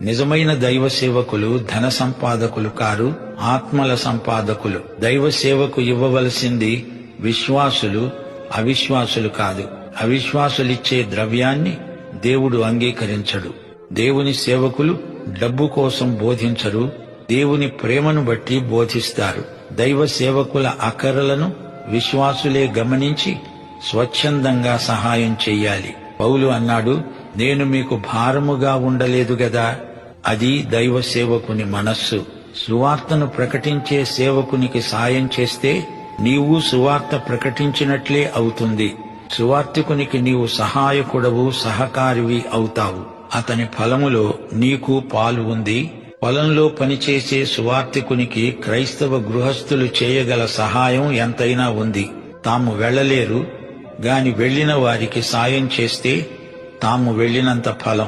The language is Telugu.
నిజమైన దైవ సేవకులు ధన సంపాదకులు కారు, ఆత్మల సంపాదకులు. దైవ సేవకు ఇవ్వవలసింది విశ్వాసులు, అవిశ్వాసులు కాదు. అవిశ్వాసులిచ్చే ద్రవ్యాన్ని దేవుడు అంగీకరించడు. దేవుని సేవకులు డబ్బు కోసం బోధించరు, దేవుని ప్రేమను బట్టి బోధిస్తారు. దైవ సేవకుల అక్కరలను విశ్వాసులే గమనించి స్వచ్ఛందంగా సహాయం చెయ్యాలి. పౌలు అన్నాడు, నేను మీకు భారముగా ఉండలేదు గదా. అది దైవ సేవకుని మనస్సు. సువార్తను ప్రకటించే సేవకునికి సాయం చేస్తే నీవు సువార్త ప్రకటించినట్లే అవుతుంది. సువార్తికునికి నీవు సహాయకుడవు, సహకారివి అవుతావు. అతని ఫలములో నీకు పాలు ఉంది. పొలంలో పనిచేసే సువార్తికునికి క్రైస్తవ గృహస్థులు చేయగల సహాయం ఎంతైనా ఉంది. తాము వెళ్లలేరు గాని వెళ్లిన వారికి సాయం చేస్తే తాము వెళ్లినంత ఫలం.